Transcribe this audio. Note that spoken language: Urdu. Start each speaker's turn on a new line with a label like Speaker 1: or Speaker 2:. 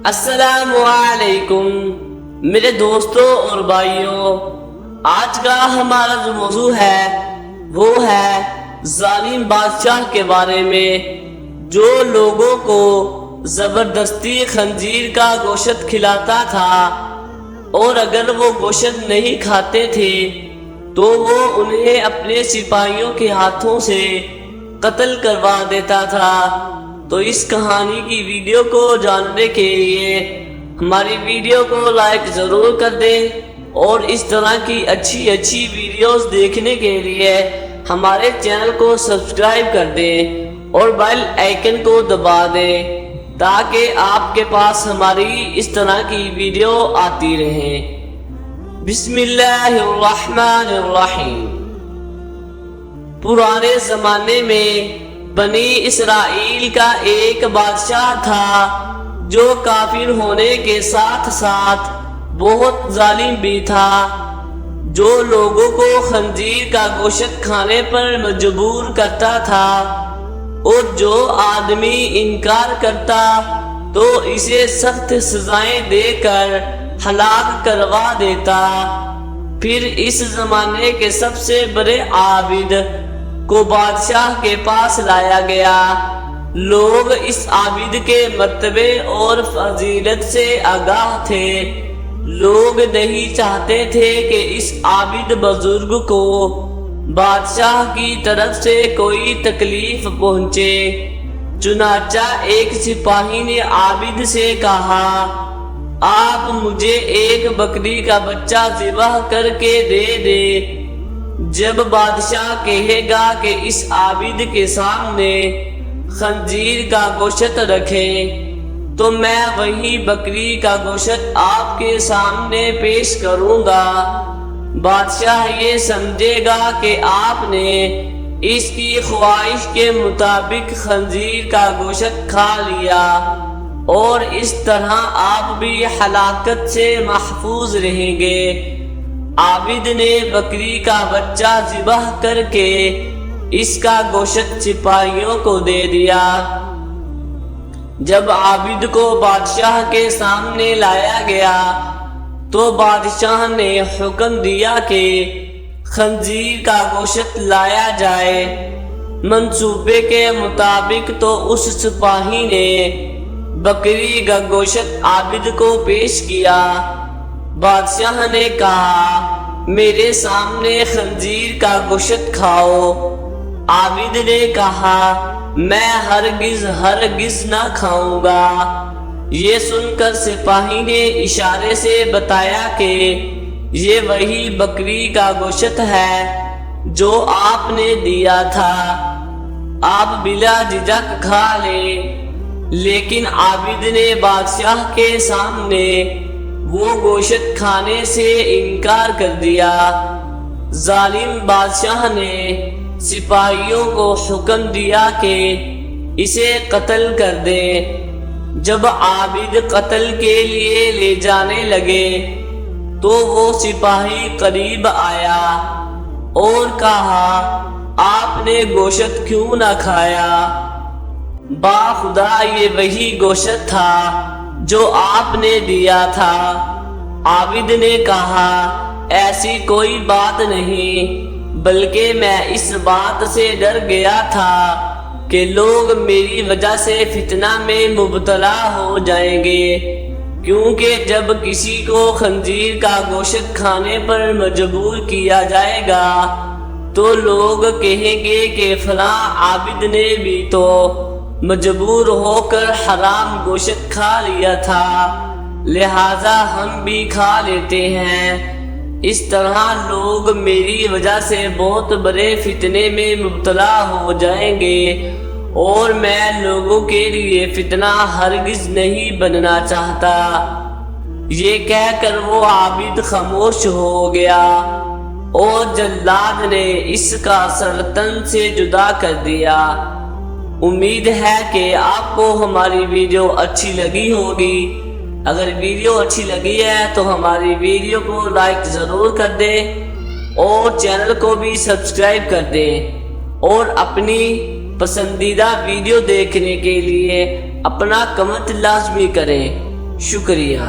Speaker 1: السلام علیکم میرے دوستوں اور بھائیوں، آج کا ہمارا جو موضوع ہے وہ ہے ظالم بادشاہ کے بارے میں، جو لوگوں کو زبردستی خنزیر کا گوشت کھلاتا تھا، اور اگر وہ گوشت نہیں کھاتے تھے تو وہ انہیں اپنے سپاہیوں کے ہاتھوں سے قتل کروا دیتا تھا۔ تو اس کہانی کی ویڈیو کو جاننے کے لیے ہماری ویڈیو کو لائک ضرور کر دیں، اور اس طرح کی اچھی ویڈیوز دیکھنے کے لیے ہمارے چینل کو سبسکرائب کر دیں اور بیل آئیکن کو دبا دیں تاکہ آپ کے پاس ہماری اس طرح کی ویڈیو آتی رہیں۔ بسم اللہ الرحمن الرحیم۔ پرانے زمانے میں بنی اسرائیل کا ایک بادشاہ تھا جو کافر ہونے کے ساتھ ساتھ بہت ظالم بھی تھا، جو لوگوں کو خنزیر کا گوشت کھانے پر مجبور کرتا تھا، اور جو آدمی انکار کرتا تو اسے سخت سزائیں دے کر ہلاک کروا دیتا۔ پھر اس زمانے کے سب سے بڑے عابد کو بادشاہ کے پاس لایا گیا۔ لوگ اس عابد کے مرتبے اور فضیلت سے آگاہ تھے۔ لوگ نہیں چاہتے تھے کہ اس عابد بزرگ کو بادشاہ کی طرف سے کوئی تکلیف پہنچے۔ چنانچہ ایک سپاہی نے عابد سے کہا، آپ مجھے ایک بکری کا بچہ ذبح کر کے دے دے۔ جب بادشاہ کہے گا کہ اس عابد کے سامنے خنزیر کا گوشت رکھیں تو میں وہی بکری کا گوشت آپ کے سامنے پیش کروں گا۔ بادشاہ یہ سمجھے گا کہ آپ نے اس کی خواہش کے مطابق خنزیر کا گوشت کھا لیا، اور اس طرح آپ بھی ہلاکت سے محفوظ رہیں گے۔ عابد نے بکری کا بچہ ذبح کر کے اس کا گوشت سپاہیوں کو دے دیا۔ جب عابد کو بادشاہ کے سامنے لایا گیا تو بادشاہ نے حکم دیا کہ خنزیر کا گوشت لایا جائے۔ منصوبے کے مطابق تو اس سپاہی نے بکری کا گوشت عابد کو پیش کیا۔ بادشاہ نے کہا، میرے سامنے خنزیر کا گوشت کھاؤ۔ عابد نے کہا، میں ہرگز نہ کھاؤں گا۔ یہ سن کر سپاہی نے اشارے سے بتایا کہ یہ وہی بکری کا گوشت ہے جو آپ نے دیا تھا، آپ بلا جھجک کھا لیں۔ لیکن عابد نے بادشاہ کے سامنے وہ گوشت کھانے سے انکار کر دیا۔ ظالم بادشاہ نے سپاہیوں کو حکم دیا کہ اسے قتل کر دے۔ جب عابد قتل کے لیے لے جانے لگے تو وہ سپاہی قریب آیا اور کہا، آپ نے گوشت کیوں نہ کھایا؟ باخدا یہ وہی گوشت تھا جو آپ نے دیا تھا۔ عابد نے کہا، ایسی کوئی بات نہیں، بلکہ میں اس بات سے ڈر گیا تھا کہ لوگ میری وجہ سے فتنہ میں مبتلا ہو جائیں گے، کیونکہ جب کسی کو خنزیر کا گوشت کھانے پر مجبور کیا جائے گا تو لوگ کہیں گے کہ فلاں عابد نے بھی تو مجبور ہو کر حرام گوشت کھا لیا تھا، لہذا ہم بھی کھا لیتے ہیں۔ اس طرح لوگ میری وجہ سے بہت بڑے فتنے میں مبتلا ہو جائیں گے، اور میں لوگوں کے لیے فتنہ ہرگز نہیں بننا چاہتا۔ یہ کہہ کر وہ عابد خاموش ہو گیا، اور جلاد نے اس کا سر تن سے جدا کر دیا۔ امید ہے کہ آپ کو ہماری ویڈیو اچھی لگی ہوگی۔ اگر ویڈیو اچھی لگی ہے تو ہماری ویڈیو کو لائک ضرور کر دیں، اور چینل کو بھی سبسکرائب کر دیں، اور اپنی پسندیدہ ویڈیو دیکھنے کے لیے اپنا کمنٹ لازمی کریں۔ شکریہ۔